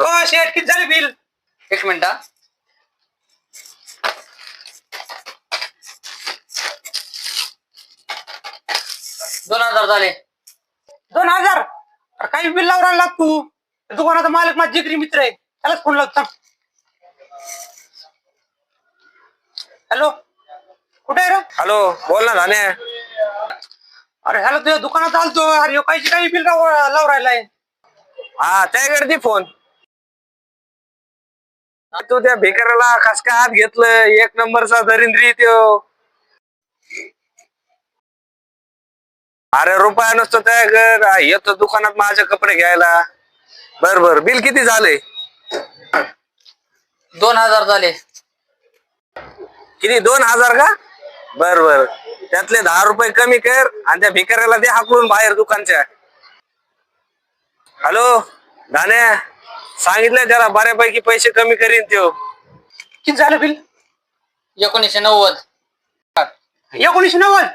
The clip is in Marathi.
हो शेट किती झाले बिल? एक मिनिट हा. $2000 झाले. 2000? अरे काही बिल लावून राहिला तू? दुकानाचा मालक माझा जिगरी मित्र आहे, त्यालाच फोन लावता. हॅलो, कुठे आहे रे? हॅलो, बोल ना धान्या. अरे हॅलो, तुझ्या दुकानात आलतो. अरे काही बिल लावून राहिलाय. हा त्याकडे दे फोन. तू त्या भिकाऱ्याला कस काय हात घेतलं? एक नंबरचा दरिंद्री त्यो. अरे रुपया नसतो त्याकडे, येतो दुकानात माझे कपडे घ्यायला. बर बिल किती झाले? 2000 झाले. किती? 2000 का? बर त्यातले 10 रुपये कमी कर आणि त्या भिकाऱ्याला दे हाकलून बाहेर दुकानच्या. हॅलो धान्या, सांगितलं त्याला बऱ्यापैकी पैसे कमी करीन त्यो. किती झालं बिल? 1990. 1990?